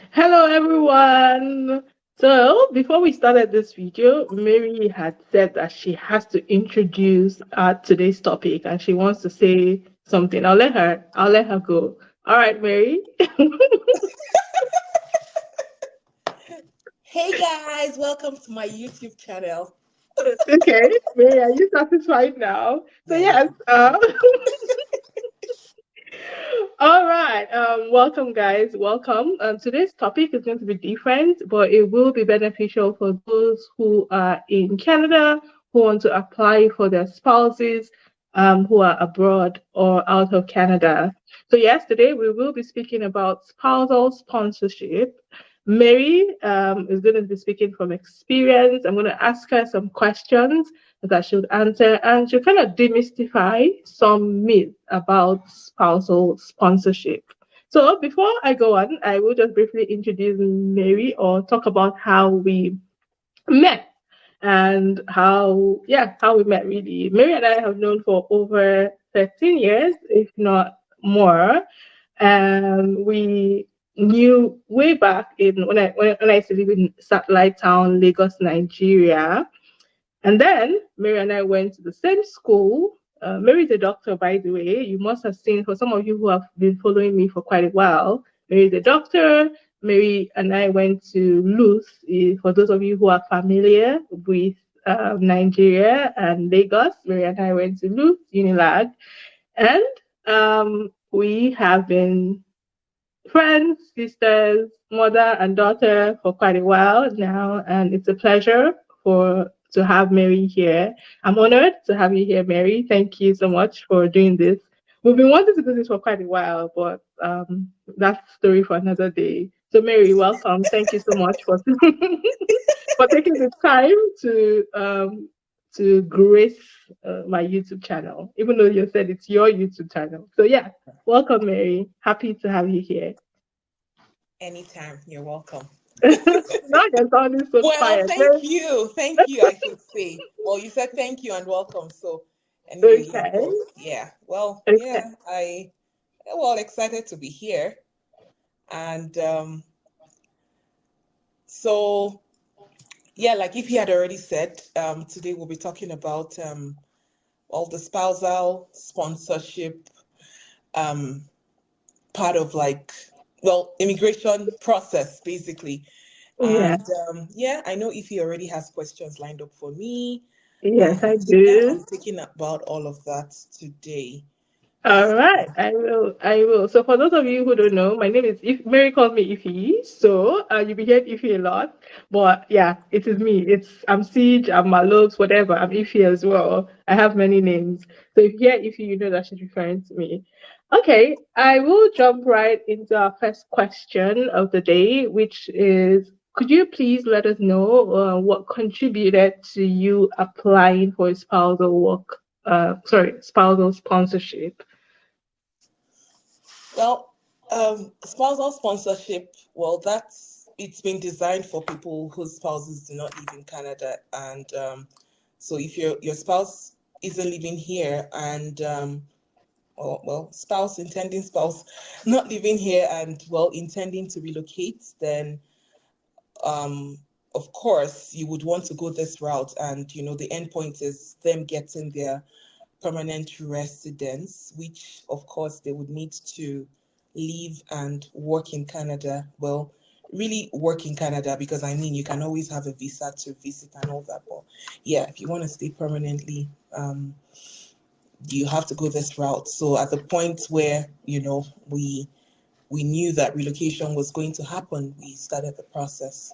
Hello, everyone. So, before we started this video, Mary had said that she has to introduce today's topic and she wants to say something. I'll let her go. All right, Mary. Hey guys, welcome to my YouTube channel. Okay, Mary, are you satisfied now? So, Yeah, yes. All right. Welcome, guys. Welcome. Today's topic is going to be different, but it will be beneficial for those who are in Canada who want to apply for their spouses who are abroad or out of Canada. So, yes, today we will be speaking about spousal sponsorship. Mary is going to be speaking from experience. I'm going to ask her some questions that should answer and to kind of demystify some myths about spousal sponsorship. So before I go on, I will just briefly introduce Mary or talk about how we met and how we met really. Mary and I have known for over 13 years, if not more. And we knew way back in when I used to live in Satellite Town, Lagos, Nigeria. And then Mary and I went to the same school. Mary's a doctor, by the way. You must have seen, for some of you who have been following me for quite a while, Mary's a doctor. Mary and I went to Luth, for those of you who are familiar with Nigeria and Lagos. Mary and I went to Luth, Unilag. And we have been friends, sisters, mother and daughter for quite a while now, and it's a pleasure for to have Mary here. I'm honored to have you here, Mary. Thank you so much for doing this. We've been wanting to do this for quite a while, but that's story for another day. So, Mary, welcome. Thank you so much for for taking the time to grace my YouTube channel, even though you said it's your YouTube channel. So, yeah, welcome, Mary. Happy to have you here. anytime. You're welcome. Now you're sounding so Well, quiet. thank you. Thank you, I should say. Well, you said thank you and welcome. So, anyway, yeah, Okay. both. Yeah. Well, Okay. yeah, well, excited to be here. And so, yeah, like if he had already said, today we'll be talking about all the spousal sponsorship um, part of like, well, immigration process, basically. Yeah. And yeah, I know if he already has questions lined up for me. Yes, I So yeah, do. I'm thinking about all of that today. All right. I will. I will. So for those of you who don't know, my name is If Mary calls me Ify. So you'll be hearing Ify a lot. But yeah, it is me. I'm Siege, I'm Malobes, whatever. I'm Ify as well. I have many names. So if you hear Ify, you know that she's referring to me. Okay, I will jump right into our first question of the day, which is could you please let us know what contributed to you applying for spousal work? Spousal sponsorship. Well, spousal sponsorship, well, it's been designed for people whose spouses do not live in Canada. And so if your spouse isn't living here and spouse, intending spouse, not living here and well intending to relocate, then um, of course you would want to go this route. And the end point is them getting their permanent residence, which of course they would need to live and work in Canada. Well, really work in Canada because I mean you can always have a visa to visit and all that. But yeah, if you want to stay permanently, you have to go this route. So at the point where we knew that relocation was going to happen, we started the process.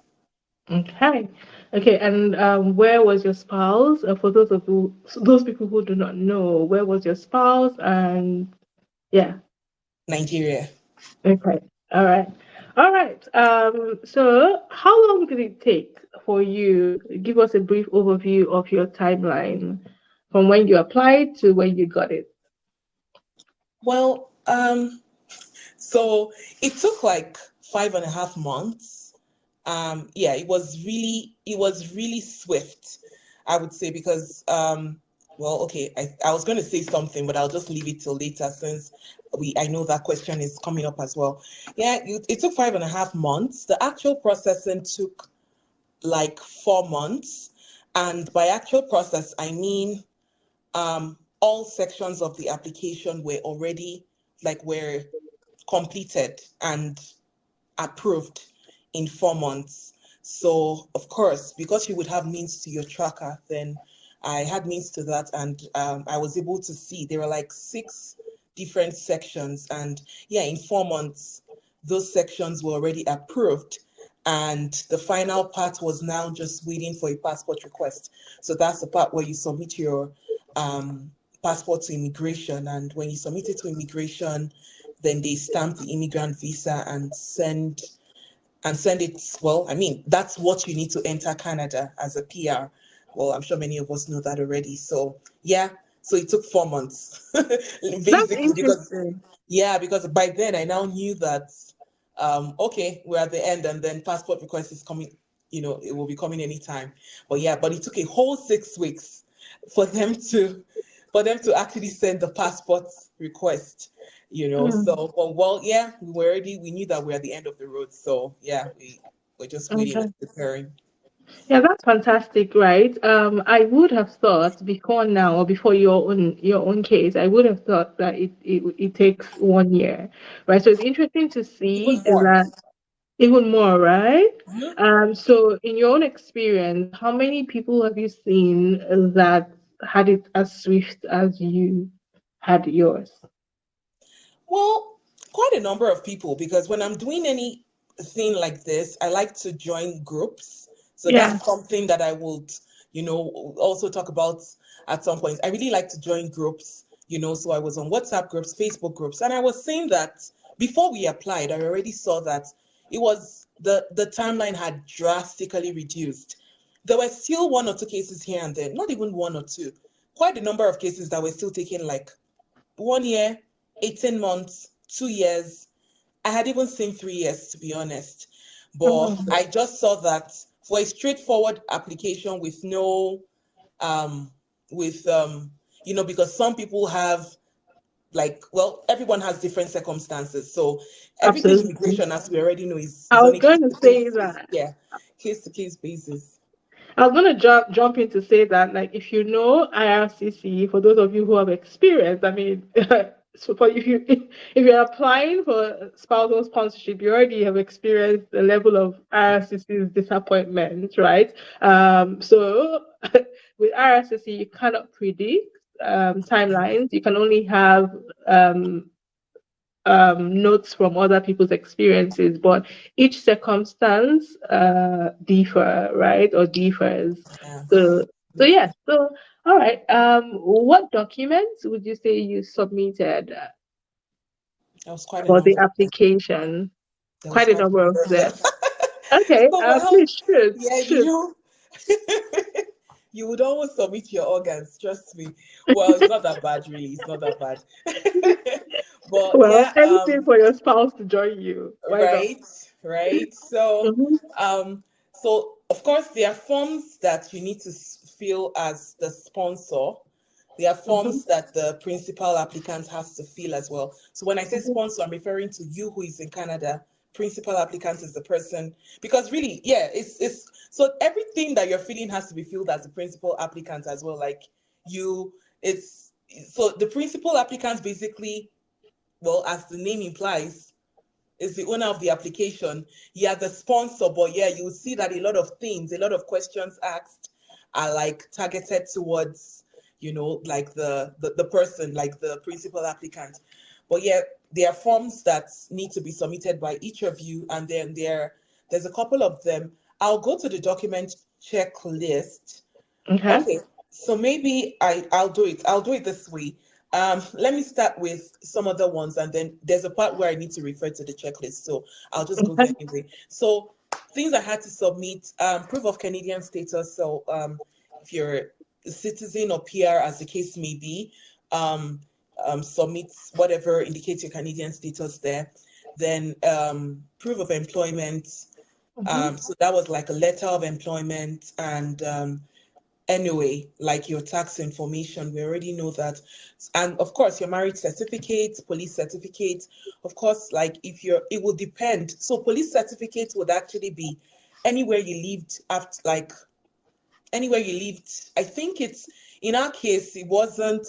Okay. Okay. And where was your spouse? For those people who do not know, where was your spouse? And yeah. Nigeria. Okay. All right. All right. So how long did it take for you? Give us a brief overview of your timeline from when you applied to when you got it. Well, so it took like 5.5 months. Yeah, it was really swift, I would say, because Well, okay, I was going to say something, but I'll just leave it till later since I know that question is coming up as well. Yeah, it took 5.5 months. The actual processing took like 4 months. And by actual process, I mean all sections of the application were already were completed and approved in 4 months. So, of course, because you would have means to your tracker, then I had means to that, and I was able to see there were like six different sections, and yeah, in 4 months, those sections were already approved, and the final part was now just waiting for a passport request. So that's the part where you submit your um, passport to immigration, and when you submit it to immigration, then they stamp the immigrant visa and send it. Well, I mean, that's what you need to enter Canada as a PR. Well, I'm sure many of us know that already. So yeah, so it took 4 months That's basically because interesting. yeah, because by then I now knew that okay, we're at the end and then passport request is coming, it will be coming anytime. But yeah, but it took a whole 6 weeks for them to actually send the passport request. Mm, So well, yeah, we knew that we're at the end of the road. So yeah, we're just waiting okay. and preparing. Yeah, that's fantastic, right? I would have thought before now or before your own case, I would have thought that it takes 1 year, right? So it's interesting to see Even more. that even more, right? Mhm. So in your own experience, how many people have you seen that had it as swift as you had yours? Well, quite a number of people because when I'm doing anything like this, I like to join groups. So Yeah, that's something that I would, also talk about at some point. I really like to join groups, so I was on WhatsApp groups, Facebook groups, and I was saying that before we applied, I already saw that it was the timeline had drastically reduced. There were still one or two cases here and there, not even one or two, quite a number of cases that were still taking like 1 year, 18 months, 2 years. I had even seen 3 years, to be honest. But mm, I just saw that for a straightforward application with no, um, with, because some people have, like, well, everyone has different circumstances. So everything absolutely. immigration, as we already know, I is on was a going case to to say case, that. yeah, case to case basis. I was gonna jump in to say that, like, if you know IRCC, for those of you who have experience, I mean, so for if you're applying for spousal sponsorship, you already have experienced the level of IRCC's disappointment, right? So with IRCC, you cannot predict timelines. You can only have um, notes from other people's experiences, but each circumstance differ, right, or differs. Yeah, So yeah. So all right. What documents would you say you submitted that was quite a for the number. application? There was Quite a quite a number of number of them. them. Okay. So well, Please shoot, yeah, shoot. you would always submit your organs, trust me. Well, it's not that bad, really. It's not that bad. But Well, yeah, anything for your spouse to join you. Why not? right, right. So, Mhm, of course, there are forms that you need to fill as the sponsor. There are mhm, forms that the principal applicant has to fill as well. So when I say mhm. sponsor, I'm referring to you who is in Canada. Principal applicant is the person because really, yeah, it's so everything that you're filling has to be filled as the principal applicant as well. Like you, it's so the principal applicant basically, well, as the name implies, is the owner of the application. Yeah, the sponsor, but yeah, you will see that a lot of things, a lot of questions asked are like targeted towards, like the person, like the principal applicant. But yeah, there are forms that need to be submitted by each of you, and then there's a couple of them. I'll go to the document checklist. Okay. Okay, so maybe I'll do it. I'll do it this way. Let me start with some other ones, and then there's a part where I need to refer to the checklist. So I'll just go Okay. there anyway. So things I had to submit: proof of Canadian status. So if you're a citizen or PR, as the case may be, um, submit whatever indicates your Canadian status there. Then proof of employment. Mhm, So that was like a letter of employment and anyway, like your tax information. We already know that. And of course, your marriage certificate, police certificate. Of course, like if you're, it will depend. So police certificate would actually be anywhere you lived after, like anywhere you lived. I think it's, in our case, it wasn't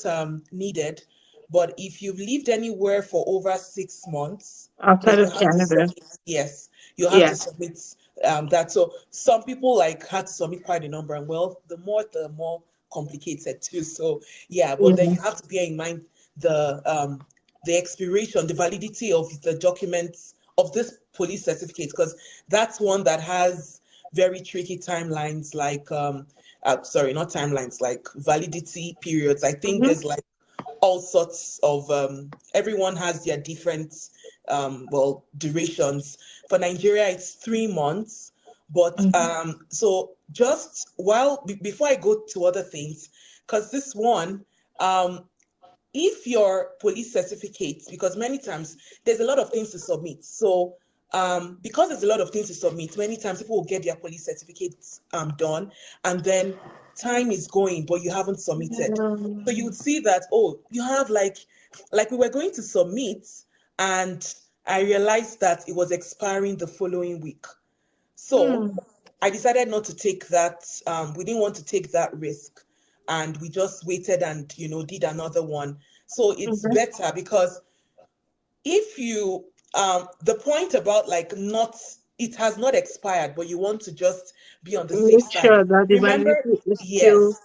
needed. But if you've lived anywhere for over 6 months, Outside then you of have to Canada. submit, yes, you have Yeah. to submit that. So some people like had to submit quite a number, and well, the more complicated too. So yeah, but then Yeah. you have to bear in mind the expiration, the validity of the documents of this police certificate, because that's one that has very tricky timelines, like sorry, not timelines, like validity periods. I think Mm-hmm. there's like all sorts of everyone has their different well, durations. For Nigeria it's 3 months, but Mm-hmm. so just while before I go to other things, because this one, um if your police certificate, because many times there's a lot of things to submit. So because there's a lot of things to submit, many times people will get their police certificates done, and then time is going, but you haven't submitted. So you would see that, oh, you have like we were going to submit, and I realized that it was expiring the following week. So Mm. I decided not to take that. We didn't want to take that risk, and we just waited and did another one. So it's Okay. better because if you the point about like not, it has not expired, but you want to just be on the safe Make side. sure that the Remember, validity is still. yes,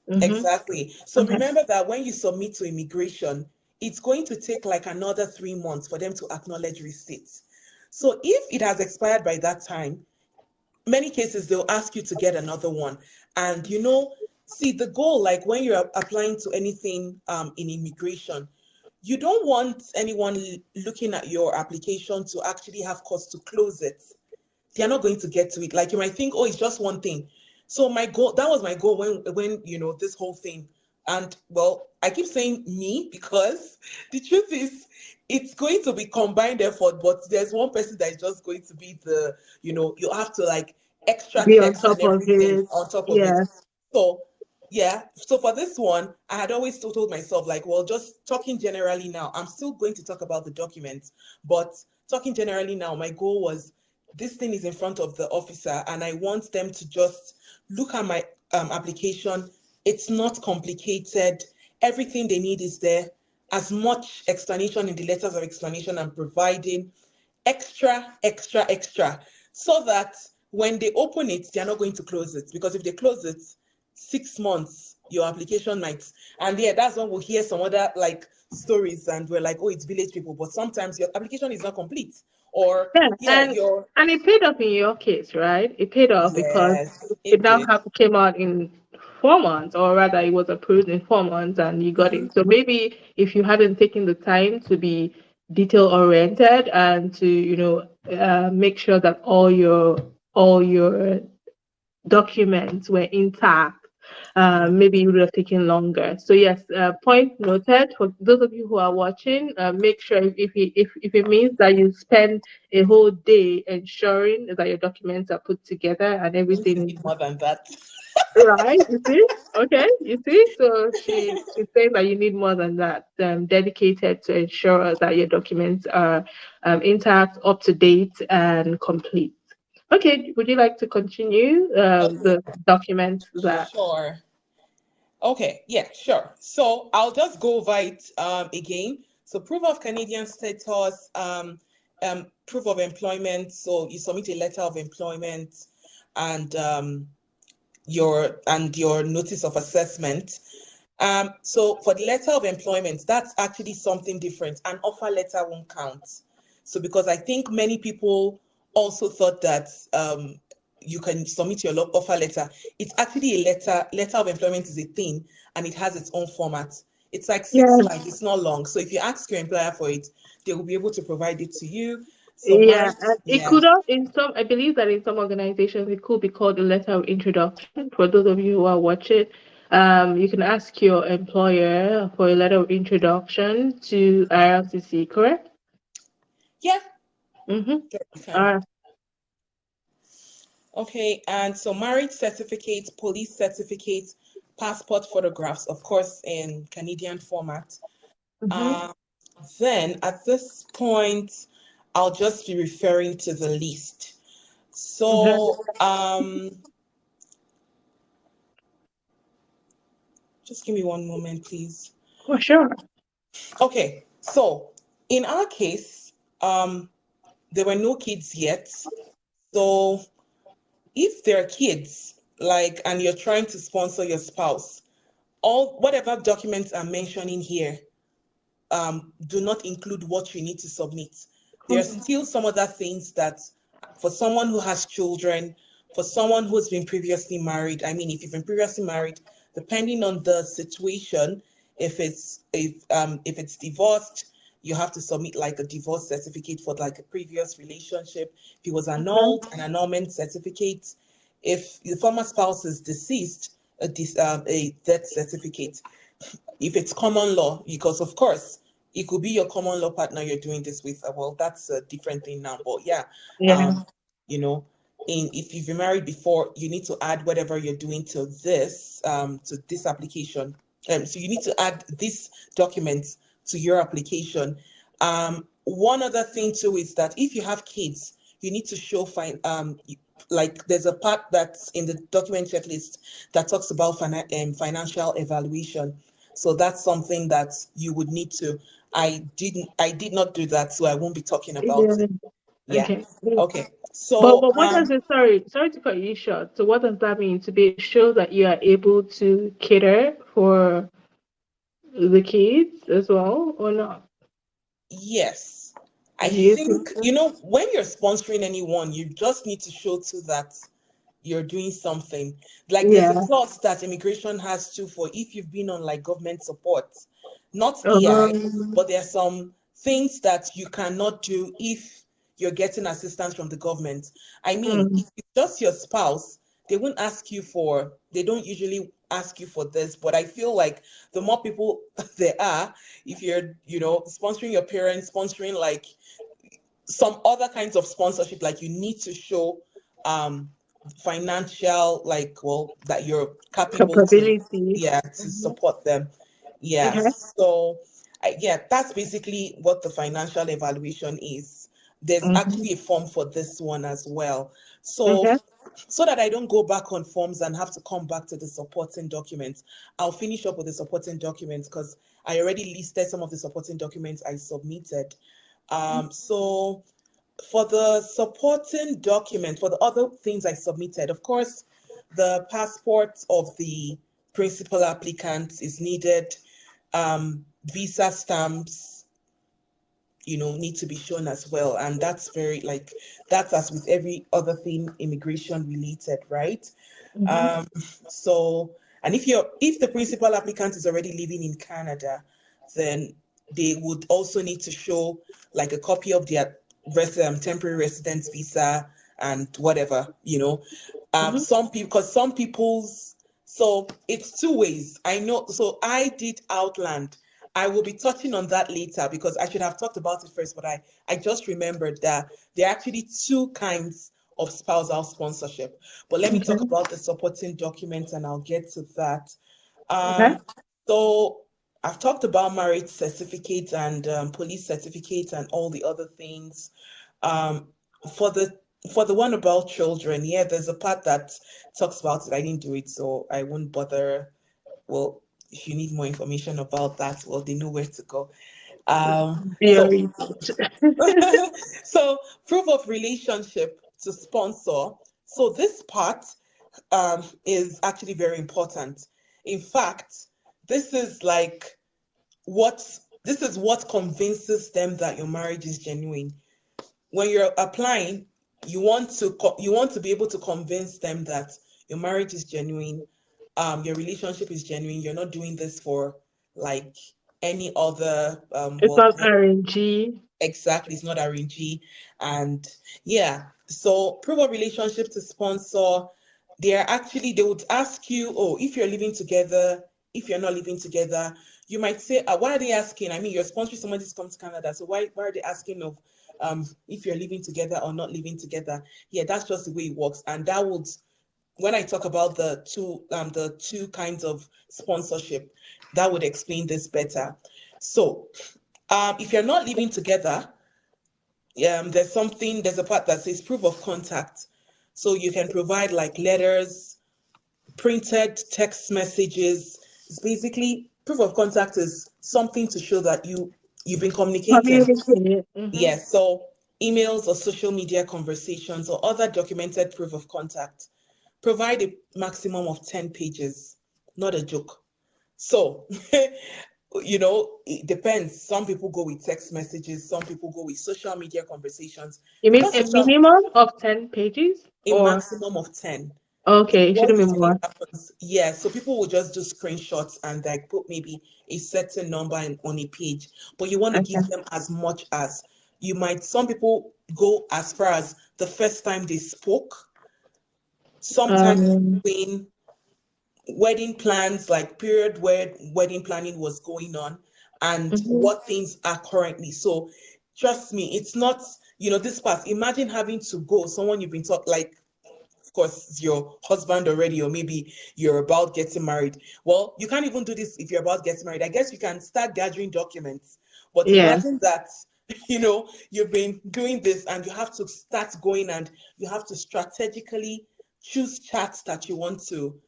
Mm-hmm. exactly. So Okay. remember that when you submit to immigration, it's going to take like another 3 months for them to acknowledge receipts. So if it has expired by that time, many cases they'll ask you to get another one. And see the goal, like when you're applying to anything in immigration, you don't want anyone looking at your application to actually have cause to close it. They're not going to get to it. Like you might think, oh, it's just one thing. So my goal, that was my goal when this whole thing. And well, I keep saying me because the truth is it's going to be combined effort, but there's one person that is just going to be you have to like extra Be on checks top and of everything it. on top of it. Yes. So yeah, so for this one, I had always told myself, like, well, just talking generally now, I'm still going to talk about the documents, but talking generally now, my goal was this thing is in front of the officer, and I want them to just look at my application. It's not complicated. Everything they need is there. As much explanation in the letters of explanation I'm providing, extra, extra, extra, so that when they open it, they're not going to close it. Because if they close it, 6 months, your application might. And yeah, that's when we'll hear some other like stories, and we're like, oh, it's village people. But sometimes your application is not complete. Or Yeah, yeah, your and it paid off in your case, right? It paid off because yes, it it now did. came out in 4 months, or rather, it was approved in 4 months, and you got Hmm. it. So maybe if you hadn't taken the time to be detail oriented and to make sure that all your documents were intact, Yeah. maybe it would have taken longer. So yes, point noted. For those of you who are watching, make sure if it means that you spend a whole day ensuring that your documents are put together and I think you everything need more than that. is right. You see, okay, you see. So she's saying that you need more than that. Dedicated to ensure that your documents are intact, up to date, and complete. Okay, would you like to continue Okay, the documents that? sure. Okay, yeah, sure. So I'll just go over it again. So proof of Canadian status, proof of employment. So you submit a letter of employment, and your notice of assessment. So for the letter of employment, that's actually something different. An offer letter won't count. So because I think many people also thought that you can submit your offer letter. It's actually a letter of employment is a thing, and it has its own format. It's like six Yes, lines, it's not long. So if you ask your employer for it, they will be able to provide it to you. So yeah, mine, and it yeah. could have in some. I believe that in some organizations it could be called a letter of introduction. For those of you who are watching, you can ask your employer for a letter of introduction to IRCC. Correct? Yeah, Mm-hmm. sure, you can. Uh, Okay, and so marriage certificate, police certificate, passport photographs, of course, in Canadian format. Mm-hmm. Uh, then at this point, I'll just be referring to the list. Mm-hmm. So, just give me one moment, please. Oh, sure. Okay, so in our case, there were no kids yet. So if there are kids, like, and you're trying to sponsor your spouse, all whatever documents I'm mentioning here do not include what you need to submit. There are Mm-hmm. still some other things that, for someone who has children, for someone who's been previously married, I mean, if you've been previously married, depending on the situation, if it's divorced, you have to submit like a divorce certificate for like a previous relationship. If it was annulled, an annulment certificate. If the former spouse is deceased, a death certificate. If it's common law, because of course it could be your common law partner you're doing this with. Well, that's a different thing now. But yeah, Yeah. um, you know, if you've been married before, you need to add whatever you're doing to this application. So you need to add these documents to your application. One other thing too is that if you have kids, you need to show like there's a part that's in the document checklist that talks about financial evaluation. So that's something that you would need to. I did not do that, so I won't be talking about Yeah. it. Yeah. Okay. Yeah. Okay. But So what does it? Sorry to cut you short. So what does that mean? To be show that you are able to cater for the kids as well, or not? yes, I Do you think think, so? when you're sponsoring anyone, you just need to show to that you're doing something. Like there's a Yeah. clause that immigration has too for if you've been on like government support, not EI, Um. but there are some things that you cannot do if you're getting assistance from the government. I mean, Mm, if it's just your spouse, they don't usually ask you for this, but I feel like the more people there are, if you're, sponsoring your parents, sponsoring like some other kinds of sponsorship, like you need to show um financial, like, well, that you're capable to, capability. yeah, to Mhm. support them. Yeah. Okay. So yeah, that's basically what the financial evaluation is. There's Hmm. actually a form for this one as well. So Okay. so that I don't go back on forms and have to come back to the supporting documents, I'll finish up with the supporting documents because I already listed some of the supporting documents I submitted. So for the supporting document, for the other things I submitted, of course, the passport of the principal applicant is needed. Visa stamps, need to be shown as well. And that's very, like, that's as with every other thing immigration related, right? Hmm. Um, so, and if the principal applicant is already living in Canada, then they would also need to show like a copy of their temporary residence visa and whatever, Hmm. some people, because some people's, so it's two ways. I know. So I did Outland. I will be touching on that later because I should have talked about it first, but I just remembered that there are actually two kinds of spousal sponsorship. But let me talk Okay. about the supporting documents and I'll get to that. Okay. Um, so I've talked about marriage certificates and police certificates and all the other things. Um, for the one about children, yeah, there's a part that talks about it. I didn't do it, so I won't bother. Well, if you need more information about that, well, they know where to go. Be your So research. so proof of relationship to sponsor. So this part is actually very important. In fact, this is like what this is what convinces them that your marriage is genuine. When you're applying, you want to be able to convince them that your marriage is genuine, your relationship is genuine. You're not doing this for like any other It's not RNG. exactly, it's not RNG. And yeah, so proof of relationship to sponsor, they would ask you, oh, if you're living together, if you're not living together, you might say, why are they asking? I mean, you're sponsoring somebody to come to Canada, so why are they asking of if you're living together or not living together. Yeah, that's just the way it works. And that would, when I talk about the two kinds of sponsorship, that would explain this better. So, if you're not living together, there's a part that says proof of contact. So you can provide like letters, printed text messages. It's basically proof of contact is something to show that you've been communicating. Communicate. Yes, so emails or social media conversations or other documented proof of contact. Provide a maximum of 10 pages, not a joke. So, it depends. Some people go with text messages, some people go with social media conversations. You mean Because a social, minimum of 10 pages? a Or maximum of 10. okay, it What shouldn't be usually more. happens, yeah, so people will just do screenshots and like put maybe a certain number on a page, but you want to Okay. give them as much as you might. Some people go as far as the first time they spoke, sometimes Um, when wedding plans, like period where wedding planning was going on, and mhm. what things are currently. So trust me, it's not, this part. Imagine having to go, someone you've been talking, like, of course, it's your husband already, or maybe you're about getting married. Well, you can't even do this if you're about getting married. I guess you can start gathering documents, but Yeah, imagine that, you've been doing this and you have to start going, and you have to strategically choose chats that you want to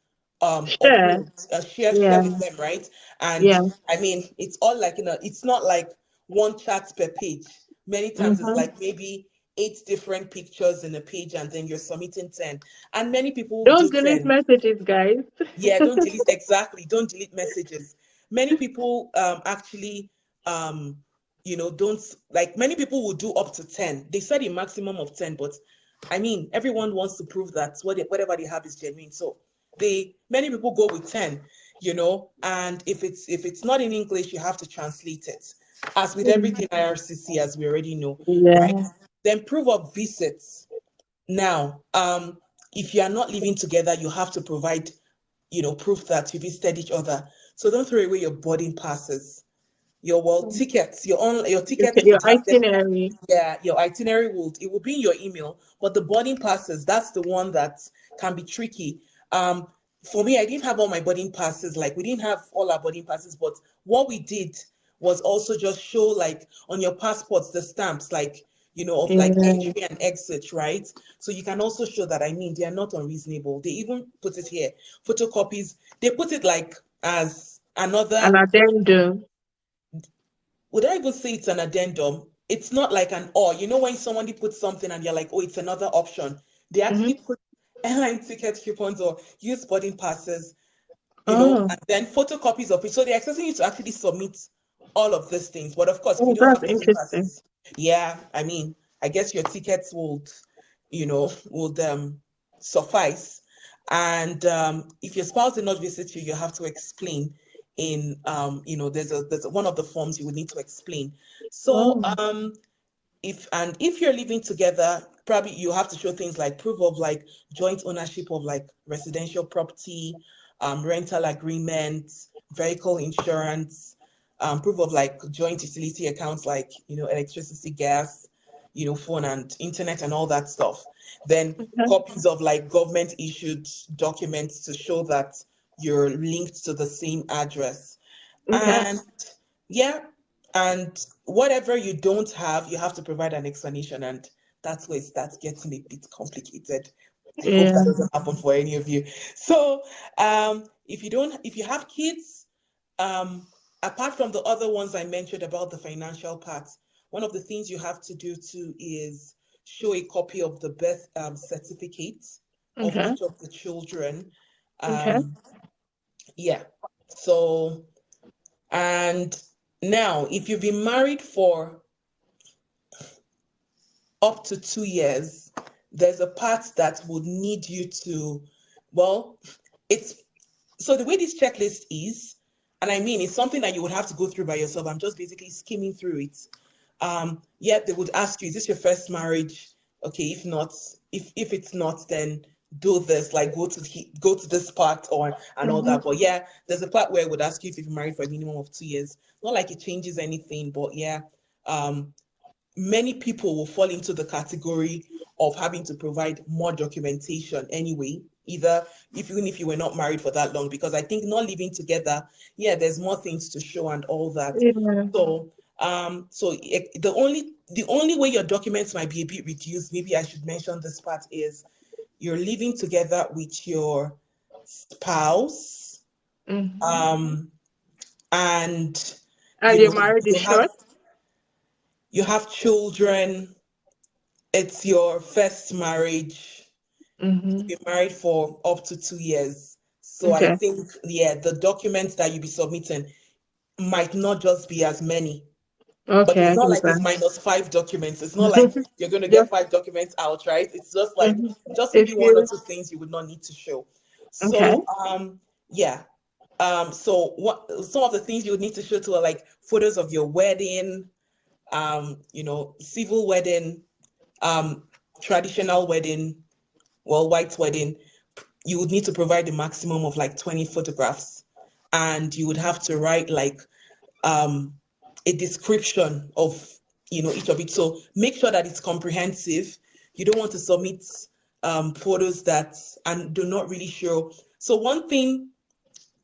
sure. upload, share Yeah, with them, right? And yeah. I mean, it's all like, it's not like one chat per page. Many times it's Mm-hmm. like maybe 8 different pictures in a page, and then you're submitting 10. And many people do Don't delete 10. messages, guys. Yeah, don't delete, exactly. Don't delete messages. Many people actually don't, like, many people will do up to 10. They said a maximum of 10, but I mean, everyone wants to prove that whatever they have is genuine. So many people go with 10, and if it's not in English, you have to translate it. As with Mm. everything IRCC, as we already know, right? Yeah. Then proof of visits. Now, if you are not living together, you have to provide, proof that you visited each other. So don't throw away your boarding passes, your Mm. tickets, your Okay, tickets your would have them. itinerary. Yeah, your itinerary will be in your email, but the boarding passes, that's the one that can be tricky. For me, I didn't have all my boarding passes. Like, we didn't have all our boarding passes, but what we did was also just show, like, on your passports, the stamps, like, of like Yeah. entry and exit, right? So you can also show that, I mean, they are not unreasonable. They even put it here, photocopies. They put it like as An another, addendum. would I even say it's an addendum? It's not like an or. When somebody puts something and you're like, oh, it's another option. They actually Mm-hmm. put airline ticket coupons or use boarding passes, Oh, and then photocopies of it. So they're expecting you to actually submit all of these things. But of course, if you oh, don't that's have boarding interesting. passes, yeah, I mean, I guess your tickets would suffice. And if your spouse did not visit you, you have to explain in there's one of the forms you would need to explain. So Oh, if you're living together, probably you have to show things like proof of like joint ownership of like residential property, rental agreements, vehicle insurance, proof of like joint utility accounts like electricity, gas, phone and internet and all that stuff. Then okay. copies of like government issued documents to show that you're linked to the same address. Okay. And yeah, and whatever you don't have, you have to provide an explanation, and that's where it starts getting a bit complicated. I hope that Yeah. doesn't happen for any of you. So, if you have kids, um, apart from the other ones I mentioned about the financial part, one of the things you have to do too is show a copy of the birth certificate of Okay. each of the children. Okay. Um, yeah. So, and now, if you've been married for up to 2 years, there's a part that would need you to, well, it's so the way this checklist is, and I mean, it's something that you would have to go through by yourself. I'm just basically skimming through it. Yeah, they would ask you, is this your first marriage? Okay, if not, if it's not, then do this, like go to this part or and all Mm-hmm. that. But yeah, there's a part where it would ask you if you've been married for a minimum of 2 years. Not like it changes anything, but yeah, um, many people will fall into the category of having to provide more documentation anyway, either if even if you were not married for that long, because I think not living together, yeah, there's more things to show and all that. Yeah. So the only way your documents might be a bit reduced, maybe I should mention this part, is you're living together with your spouse, Mm-hmm. um, and And your marriage is short. you have children, it's your first marriage, Mm-hmm. you've been married for up to 2 years. So I Okay. think, yeah, the documents that you'll be submitting might not just be as many, but Okay, it's I not get like it's that. minus 5 documents. It's not like you're going to get Just 5 documents out, right? It's just like mhm. just maybe If one or you two things you would not need to show. okay. So, yeah. So what some of the things you would need to show to are like photos of your wedding, civil wedding, um, traditional wedding, well, white wedding. You would need to provide a maximum of like 20 photographs, and you would have to write like um, a description of each of it. So make sure that it's comprehensive. You don't want to submit photos that and do not really show. So one thing,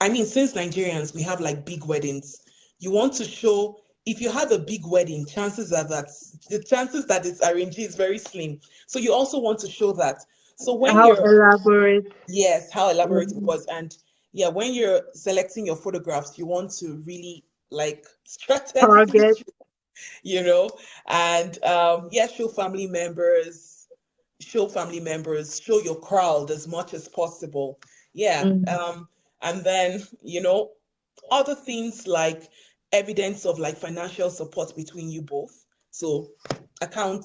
I mean, since Nigerians we have like big weddings, you want to show. If you have a big wedding, chances are that the chances that it's arranged is very slim. So you also want to show that. So when how you're elaborate Yes, how elaborate it mhm. was. And yeah, when you're selecting your photographs, you want to really like strategically Target. choose, you know, and yeah, show family members, show your crowd as much as possible. Yeah. Mm. And then, other things like evidence of like financial support between you both. So account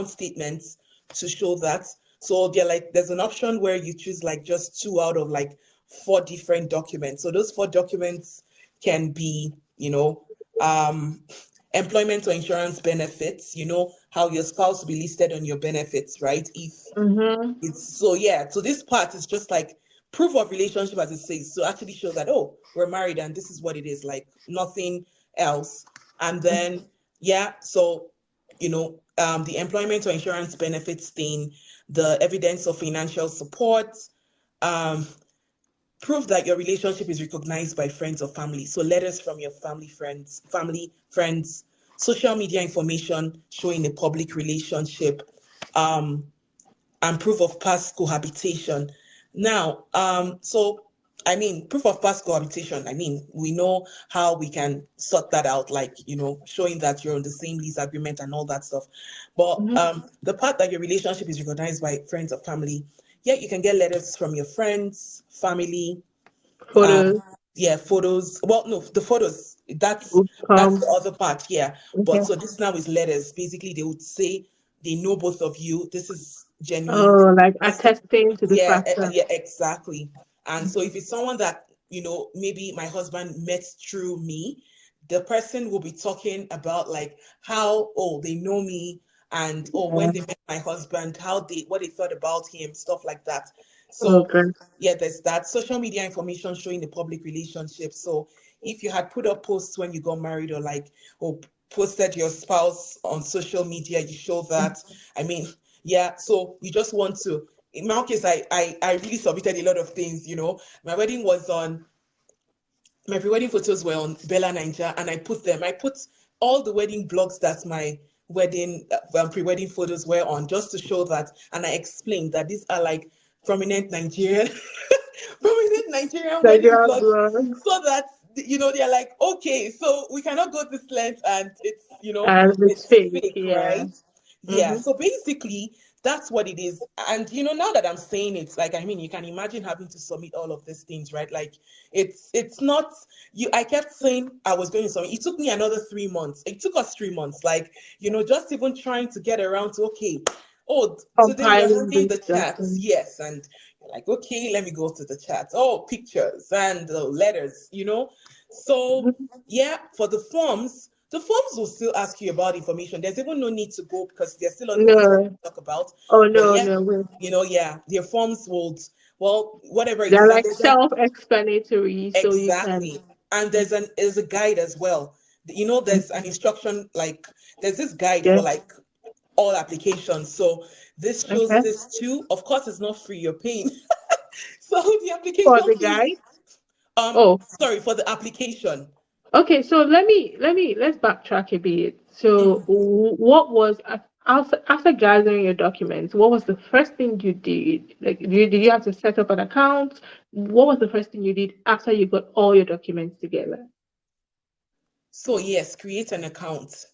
statements to show that. So there's an option where you choose like just two out of like four different documents. So those four documents can be, um, employment or insurance benefits, how your spouse will be listed on your benefits, right? If Mm-hmm. it's so yeah, so this part is just like proof of relationship as it says. So actually show that, oh, we're married and this is what it is, like nothing else. And then yeah, so the employment or insurance benefits thing, the evidence of financial support, um, proof that your relationship is recognized by friends or family. So letters from your family, friends, social media information showing a public relationship, um, and proof of past cohabitation. Now, so I mean, proof of past cohabitation, I mean, we know how we can sort that out, like, showing that you're on the same lease agreement and all that stuff. But Mm-hmm. the part that your relationship is recognized by friends or family, yeah, you can get letters from your friends, family, Photos yeah, photos. Well, no, the photos, that's would that's come. the other part, yeah. But Okay. so this now is letters. Basically, they would say they know both of you. This is genuine. Oh, like Person, attesting to the yeah, fact that yeah, exactly. And so if it's someone that, maybe my husband met through me, the person will be talking about like how, oh, they know me, and oh, when they met my husband, what they thought about him, stuff like that. So okay. yeah, there's that social media information showing the public relationship. So if you had put up posts when you got married, or like, or posted your spouse on social media, you show that. I mean, yeah, so you just want to. In my case, I really submitted a lot of things. My wedding was on my pre-wedding photos were on Bella Ninja, and I put all the wedding blogs that my wedding pre-wedding photos were on, just to show that, and I explained that these are like prominent Nigerian prominent Nigerian wedding Nigerian blogs, blog so that they're like, okay, so we cannot go this length, and and it's it's fake, fake, yeah. right? Yeah, Mm-hmm. so basically that's what it is. And now that I'm saying it, like, I mean, you can imagine having to submit all of these things, right? Like, it's not you. I kept saying I was going to submit. It took me another 3 months. It took us 3 months, like, just even trying to get around to, okay, oh, today we're Compiling having this the chats, document. yes. And you're like, okay, let me go to the chats. Oh, pictures and letters, so Mhm. yeah, for the forms will still ask you about information. There's even no need to go, because there's still other things that No. we talk about. Oh But no, yeah, no, wait. yeah, their forms would, well, whatever it They're is. And like there's an self-explanatory, so you can exactly, and there's a guide as well there's an instruction, like there's this guide Yeah. for like all applications. So this shows Okay. this too. Of course, it's not free, you're paying. So the For application the fees, guide. Oh, sorry, for the application. okay. So let's backtrack a bit. So Mhm. what was after gathering your documents? What was the first thing you did? Like, did you have to set up an account? What was the first thing you did after you got all your documents together? So yes, create an account.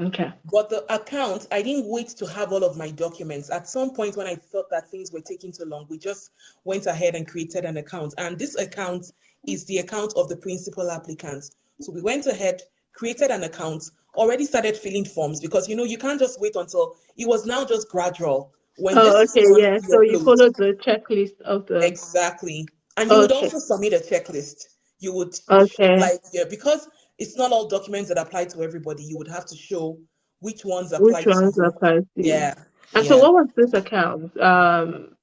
Okay. But the account, I didn't wait to have all of my documents. At some point, when I thought that things were taking too long, we just went ahead and created an account. And this account is the account of the principal applicant. So we went ahead, created an account, already started filling forms because you can't just wait until it was now just gradual. When this Oh, is okay. done, Yeah. you So you upload. followed the checklist of the. Exactly. And you would Okay. also submit a checklist. You would, Okay. like, yeah, because it's not all documents that apply to everybody. You would have to show which ones Which apply to ones you. apply to you? Yeah, And so, yeah. what was this account?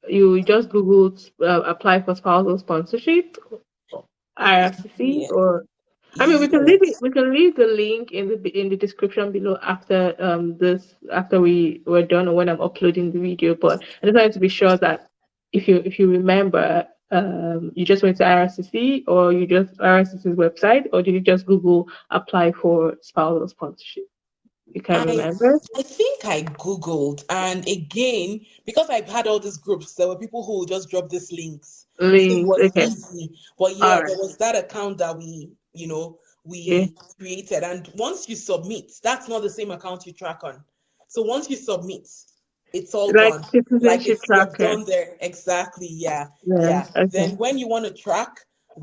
You just Googled apply for spousal sponsorship, IRCC, Yeah. or I mean, we can leave it. Yes. We can leave the link in the description below after this after we're done or when I'm uploading the video. But I just wanted to be sure that if you remember, you just went to IRCC or you just IRCC's website or did you just Google apply for spousal sponsorship? You can't I remember. I think I Googled, and again, because I've had all these groups, there were people who would just drop these links. So it Link. was Okay. easy. But All yeah, right. there was that account that Yeah. we created. And once you submit, that's not the same account you track on. So once you submit, it's all Like gone. Like citizenship you're tracker. done there. Exactly. Yeah. Yeah. Yeah. Okay. Then when you want to track,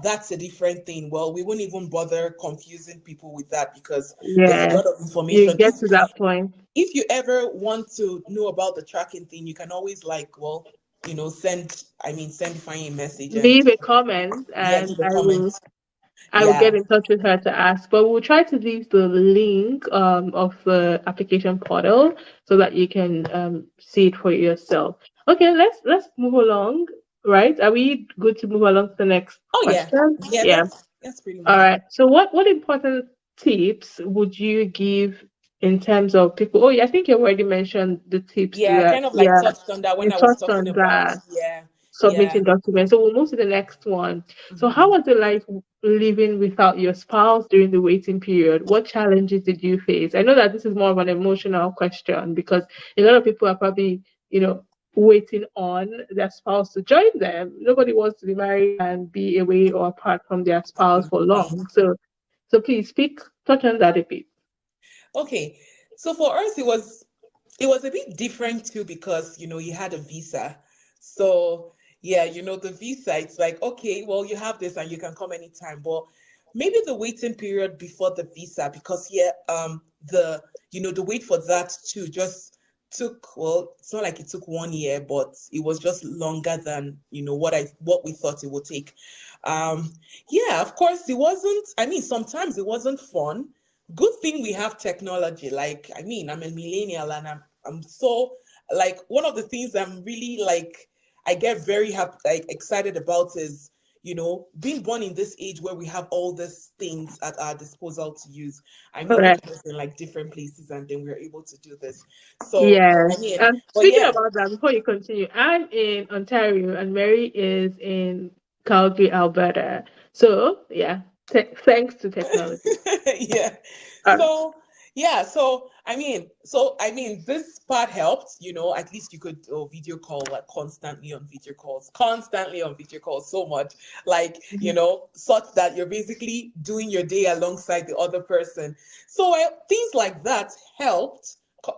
that's a different thing. Well, we won't even bother confusing people with that because there's a Yeah. lot of You information. get to that point. If you ever want to know about the tracking thing, you can always send Fanny a message and Leave a comment yeah, and leave a I comment. will I will Yeah. get in touch with her to ask. But we'll try to leave the link of the application portal so that you can see it for yourself. Okay, let's move along. Right? Are we good to move along to the next Oh yeah. question? Yeah, Yeah. that's pretty All much. right. So what important tips would you give in terms of people? Oh, yeah, I think you already mentioned the tips Yeah, I that, kind of like yeah, touched on that you when I was touched talking on about, that, yeah, yeah. submitting documents. So we'll move to the next one. So how Mhm. was it like living without your spouse during the waiting period? What challenges did you face? I know that this is more of an emotional question because a lot of people are probably, waiting on their spouse to join them. Nobody wants to be married and be away or apart from their spouse for long. So please touch on that a bit. Okay. So for us it was a bit different too because you had a visa. So yeah, the visa, it's like, okay, well, you have this and you can come anytime. But maybe the waiting period before the visa, because yeah, the wait for that too just took, well, it's not like it took 1 year, but it was just longer than what we thought it would take. Um, yeah, of course it wasn't. I mean, sometimes it wasn't fun. Good thing we have technology. Like, I mean, I'm a millennial and I'm so, like, one of the things I'm really like I get very happy, like, excited about is being born in this age where we have all these things at our disposal to use. I mean, each Correct. of us in like different places, and then we're able to do this. So I Yes. mean, but Speaking yeah. about that, before you continue, I'm in Ontario and Mary is in Calgary, Alberta. So, yeah, thanks to technology. Yeah. Uh, So yeah, so I mean this part helped, at least you could video call, like, constantly on video calls so much, like, such that you're basically doing your day alongside the other person. So things like that helped.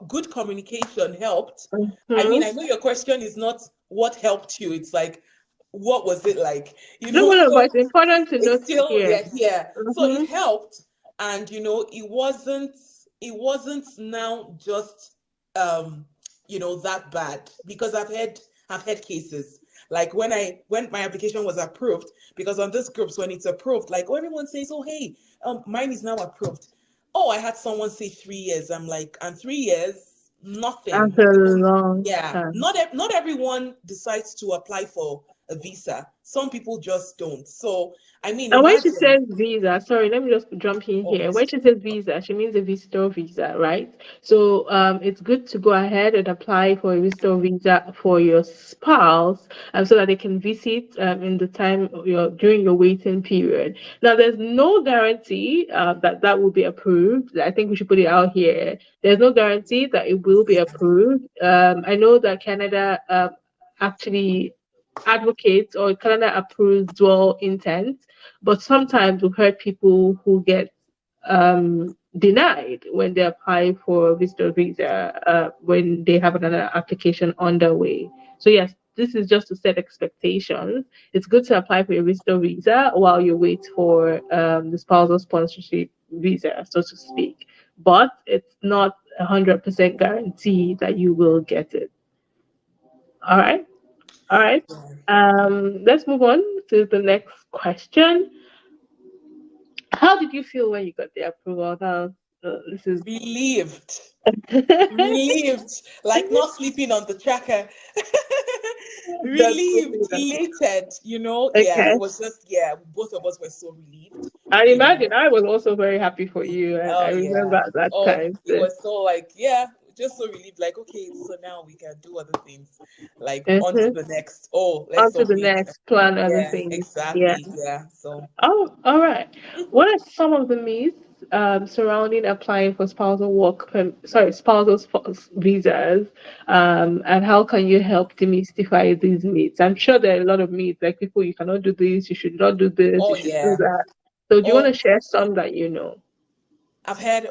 Good communication helped. I mean, mhm. I know your question is not what helped you, it's like what was it like, No, but so it's important to it's note to still, hear. yeah, yeah. So it Hmm. helped, and it wasn't now just um that bad, because I've had cases like when my application was approved, because on this groups, when it's approved, like, oh, everyone says, oh, hey, mine is now approved. Oh, I had someone say 3 years. I'm like, and 3 years, nothing. That's a long Yeah, time. not everyone decides to apply for a visa. Some people just don't. So, I mean, And when she imagine. says visa, sorry, let me just jump in Oh, here. When she says visa, she means a visitor visa, right? So it's good to go ahead and apply for a visitor visa for your spouse, so that they can visit in the time of during your waiting period. Now, there's no guarantee that that will be approved. I think we should put it out here. There's no guarantee that it will be approved. I know that Canada actually advocates or Canada approves dual intent, but sometimes we've heard people who get denied when they apply for a visitor visa when they have another application underway. So yes, this is just to set expectations. It's good to apply for your visitor visa while you wait for the spousal sponsorship visa, so to speak. But it's not 100% guarantee that you will get it. All right. All right. Let's move on to the next question. How did you feel when you got the approval? Now, this is relieved. Relieved, like not sleeping on the tracker. that's Relieved, elated, Yeah, okay. it was just, yeah, both of us were so relieved, I you know. imagine I was also very happy for you, and I Oh, remember yeah. at that Oh, time. it was so like, yeah, just so relieved, like, okay, so now we can do other things, like on to Mm-hmm. the next. Oh, let's On to all the wait. next plan, other Yeah, things. Yeah. exactly. Yeah. So, Oh, all right. What are some of the myths surrounding applying for spousal visas, and how can you help demystify these myths? I'm sure there are a lot of myths, like people, you cannot do this, you should not do this, oh, you should do yeah. that. So, do you want to Oh, share some that you know? I've heard,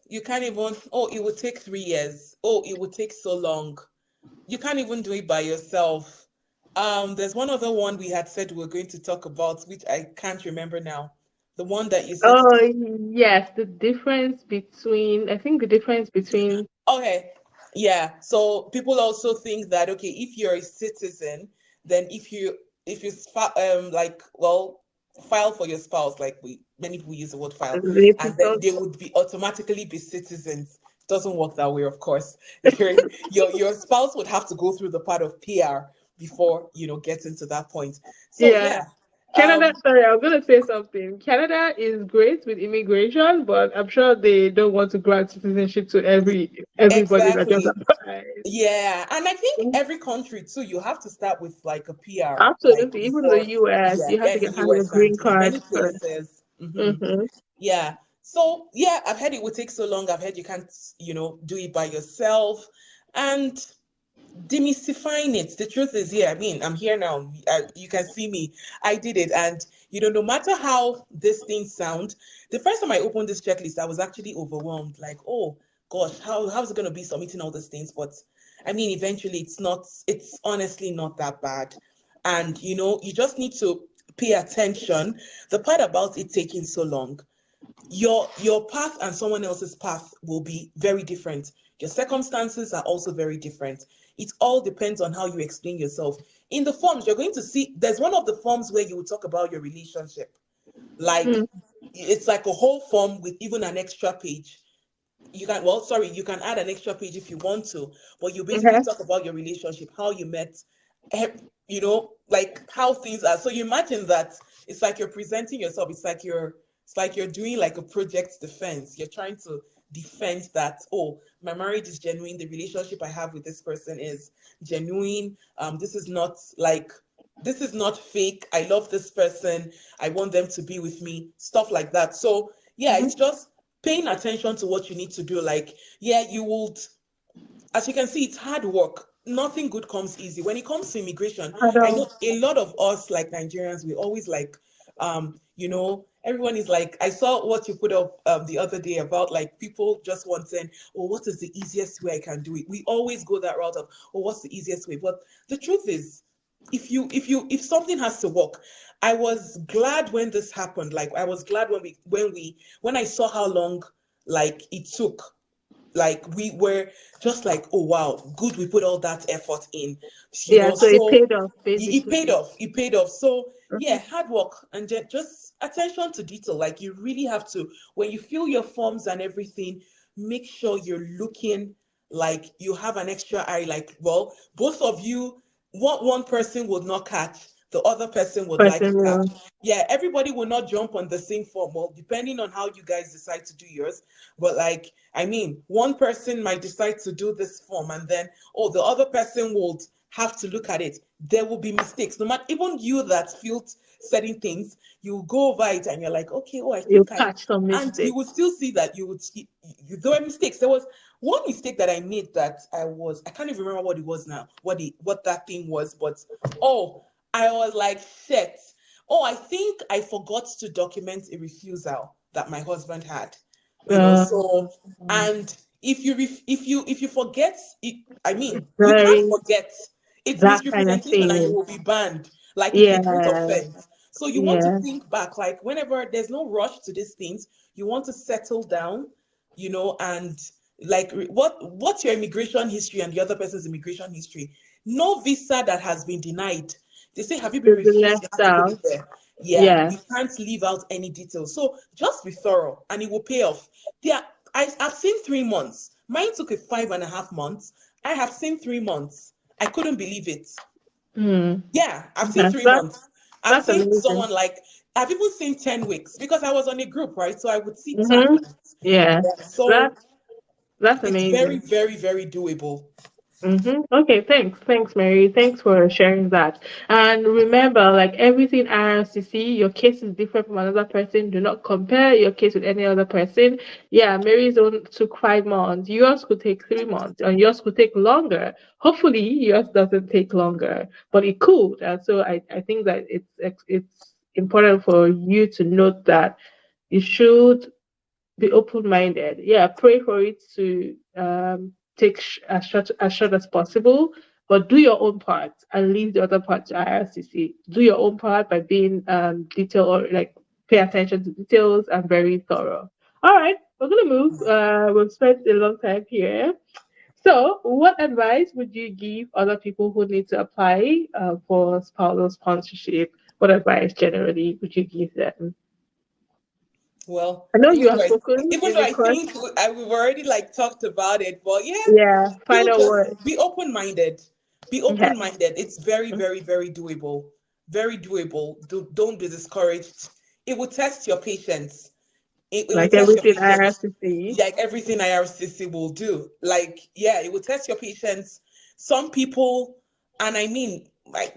you can't even, it would take 3 years. Oh, it would take so long. You can't even do it by yourself. There's one other one we had said we were going to talk about, which I can't remember now. The one that you said. Oh, yes, I think the difference between, Okay, yeah. So people also think that okay, if you're a citizen, then like file for your spouse, like we many people use the word file, the and then people. they would be automatically be citizens. Doesn't work that way, of course. Your spouse would have to go through the part of PR before getting to that point. So Yeah. yeah, Canada, um, sorry, I was gonna say something. Canada is great with immigration, but I'm sure they don't want to grant citizenship to everybody that just exactly. applies. Yeah, and I think every country too, you have to start with like a PR, like Absolutely. Even the before, US, yeah, you have to and get the have your US and green card many first. places. Mm-hmm. Yeah. So yeah, I've heard it would take so long. I've heard you can't, do it by yourself, and demystifying it. The truth is, yeah, I mean, I'm here now. You can see me. I did it, and no matter how this thing sound, the first time I opened this checklist, I was actually overwhelmed. Like, oh gosh, how's it going to be submitting all these things? But I mean, eventually, it's not. It's honestly not that bad, and you just need to pay attention. The part about it taking so long, your path and someone else's path will be very different. Your circumstances are also very different. It all depends on how you explain yourself. In the forms, you're going to see there's one of the forms where you will talk about your relationship. Like it's like a whole form with even an extra page. You can add an extra page if you want to, but you basically Mm-hmm. talk about your relationship, how you met, like how things are. So you imagine that it's like you're presenting yourself. It's like you're doing like a project defense. You're trying to defend that, oh, my marriage is genuine, the relationship I have with this person is genuine. This is not fake. I love this person. I want them to be with me. Stuff like that. So yeah, it's just paying attention to what you need to do. Like, yeah, you would, as you can see, it's hard work. Nothing good comes easy. When it comes to immigration, I I know. know a lot of us, like Nigerians, we always like, everyone is like, I saw what you put up the other day about like people just wanting, oh, what is the easiest way I can do it? We always go that route of, oh, what's the easiest way? But the truth is, if something has to work, I was glad when this happened. Like I was glad when I saw how long like it took, like we were just like, oh wow, good, we put all that effort in, Yeah, so it so paid off it paid basically. off. It paid off. So yeah, Mhm. hard work and just attention to detail. Like you really have to, when you fill your forms and everything, make sure you're looking like you have an extra eye. Like, well, both of you. what one person would not catch, the other person would like Person to catch. will. Yeah, everybody will not jump on the same form, well, depending on how you guys decide to do yours. But like, I mean, one person might decide to do this form, and then, oh, the other person would have to look at it. There will be mistakes. No matter, even you that felt certain things, you go over it and you're like, okay, oh, I You think I, catch some and you mistake. would still see that there were mistakes. There was one mistake that I made that I can't even remember what it was now, what that thing was, but oh, I was like, shit. Oh, I think I forgot to document a refusal that my husband had. Uh, So, and if you forget it, I mean, you can't very forget. It's that kind of misrepresentation and you thing. will be banned. Like it's a great Yeah, offense. So you want to yeah. think back, like whenever there's no rush to these things, you want to settle down, and like what's your immigration history and the other person's immigration history. No visa that has been denied. They say, have you been To be refused? You left have to put it out. there. Yeah, Yeah. you can't leave out any details. So just be thorough and it will pay off. Yeah, I've seen 3 months. Mine took a 5.5 months. I have seen 3 months. I couldn't believe it. Hmm. Yeah, I've seen Yeah. 3 months. I've That's seen amazing. someone like, I've even seen 10 weeks because I was on a group, right? So I would see Mm-hmm. timelines. Yeah. Yeah, That so that's it's very, amazing. very, very doable. Mm-hmm. Okay, thanks. Thanks, Mary. Thanks for sharing that. And remember, like everything IRCC, your case is different from another person. Do not compare your case with any other person. Yeah, Mary's own took 5 months. Yours could take 3 months, and yours could take longer. Hopefully, yours doesn't take longer, but it could. And so I think that it's important for you to note that you should be open-minded. Yeah, pray for it to take as short as possible, but do your own part and leave the other part to IRCC. Do your own part by being detail or like pay attention to details and very thorough. All right, we're gonna move. We've spent a long time here. So, what advice would you give other people who need to apply for spousal sponsorship? What advice generally would you give them? Well, I know even you though have I, spoken even in though the I course. think we've already like talked about it, but yeah, Yeah, still final just word. be open minded. Be Yeah, open minded. It's very, very, very doable. Very doable. Don't be discouraged. It will test your patience. It will like test your everything I have patience, to see. like everything IRCC will do. Like, yeah, it will test your patience. Some people, and I mean, like,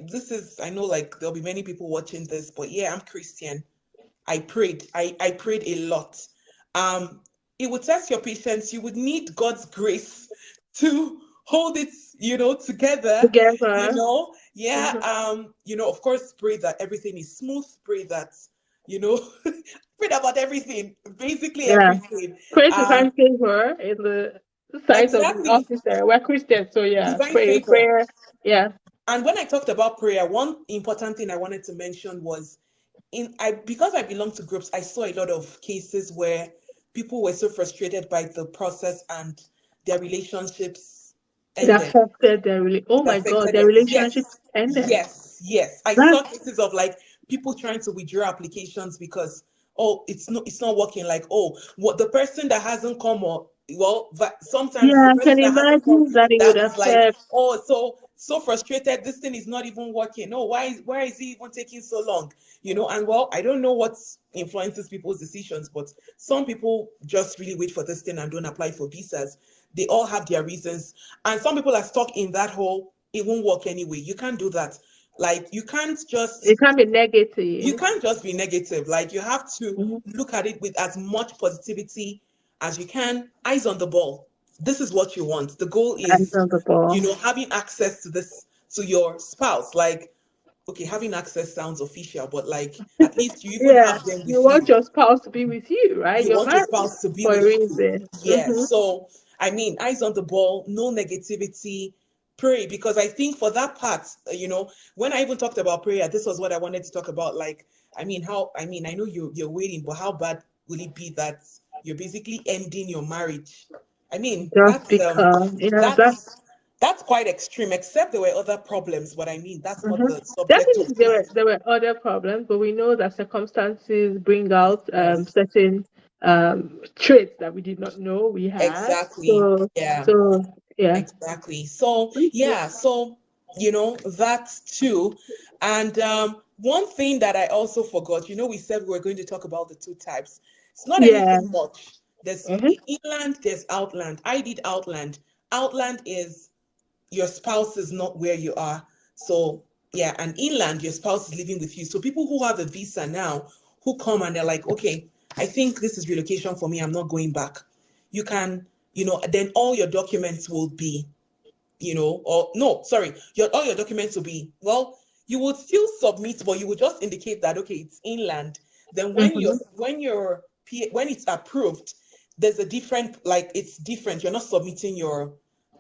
I know, like, there'll be many people watching this, but yeah, I'm Christian. I prayed. I prayed a lot. Um, it would test your patience. You would need God's grace to hold it, together. Together. Yeah. Mhm. Of course, pray that everything is smooth. Pray that, you know, pray about everything, basically Yeah. everything. Pray to Um, find favor in the sight of the exactly, officer. We're Christians, so yeah, divine pray, favor. prayer. Yeah. And when I talked about prayer, one important thing I wanted to mention was because I belong to groups, I saw a lot of cases where people were so frustrated by the process and their relationships It ended. affected their oh It my God, affected their it. relationship Yes, ended. yes, yes. I That's saw cases of like people trying to withdraw applications because it's not working. Like, oh, what the person that hasn't come, or well, sometimes it's yeah, the I person can that hasn't come imagine that it would that is like, affect. oh, so frustrated. This thing is not even working. No, why is it even taking so long? And well, I don't know what influences people's decisions, but some people just really wait for this thing and don't apply for visas. They all have their reasons. And some people are stuck in that hole. It won't work anyway. You can't do that. Like It can be negative. you can't just be negative. Like you have to Mm-hmm. look at it with as much positivity as you can. Eyes on the ball. This is what you want. The goal is, On the ball. having access to your spouse. Like, okay, having access sounds official, but like at least you even Yeah, have them you with want you. your spouse to be with you, right? You You're want your married spouse to be for a with you. reason. Yes. So, I mean, eyes on the ball, no negativity. Pray, because I think for that part, when I even talked about prayer, this was what I wanted to talk about. Like, I know you're waiting, but how bad will it be that you're basically ending your marriage? I mean, Just because, yeah, that's. that's quite extreme. Except there were other problems, but I mean, that's not Mhm. the subject of Definitely, there were this. there were other problems, but we know that circumstances bring out Yes. certain traits that we did not know we had. Exactly. So, Yeah. so yeah. Exactly. So, Okay. yeah. So, that too. And one thing that I also forgot, we said we were going to talk about the two types. It's not Yeah. anything much. There's Mm-hmm. inland, there's outland. I did outland. Outland is your spouse is not where you are. So, yeah, and inland, your spouse is living with you. So, people who have a visa now who come and they're like, okay, I think this is relocation for me. I'm not going back. You can, then all your documents will be or no, sorry, all your documents will be, well, you would still submit, but you would just indicate that okay, it's inland. Then Mm-hmm. when it's approved, there's a different, like it's different. You're not submitting your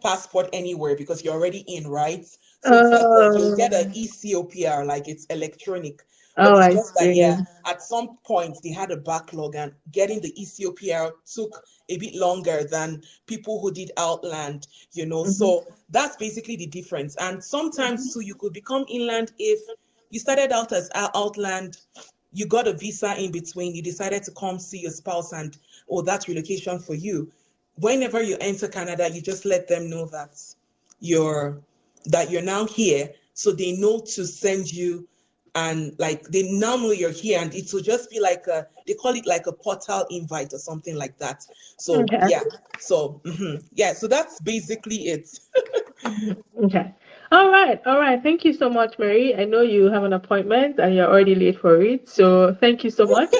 passport anywhere because you're already in, right? So it's like you'll get an Um, ECOPR, like it's electronic. But oh, it's I just that, see. yeah, at some point they had a backlog and getting the ECOPR took a bit longer than people who did Outland. Mm-hmm. So that's basically the difference. And sometimes too, you could become inland if you started out as Outland, you got a visa in between, you decided to come see your spouse, and oh, that's relocation for you. Whenever you enter Canada, you just let them know you're that you're now here, so they know to send you, and like they now know you're here, and it will just be like they call it like a portal invite or something like that. So Okay. yeah, so yeah, so that's basically it. Mhm. Okay. All right. All right. Thank you so much, Mary. I know you have an appointment and you're already late for it. So thank you so much.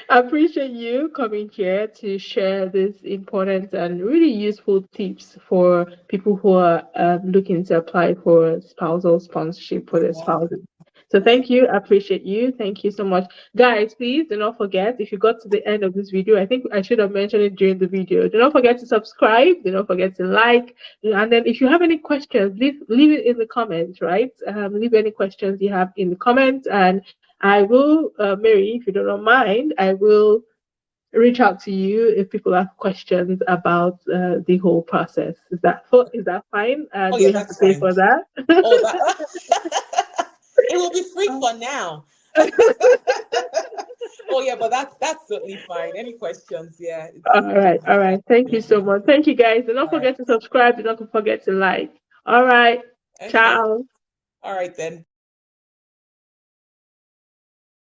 I appreciate you coming here to share this important and really useful tips for people who are looking to apply for spousal sponsorship for You're their spouses. welcome. So thank you. I appreciate you. Thank you so much. Guys, please do not forget, if you got to the end of this video, I think I should have mentioned it during the video. Do not forget to subscribe. Do not forget to like. And then if you have any questions, leave it in the comments, right? Leave any questions you have in the comments, and I will, Mary, if you don't mind, I will reach out to you if people have questions about the whole process. Is that fine? Oh Do yeah, we have to that's pay fine. for that? Oh, that it will be free for now. Oh yeah, but that's certainly fine. Any questions? Yeah, All it's right, all right. Thank you so much. Thank you, guys. Do not all right. forget to subscribe. Do not forget to like. All right. Okay. Ciao. All right then.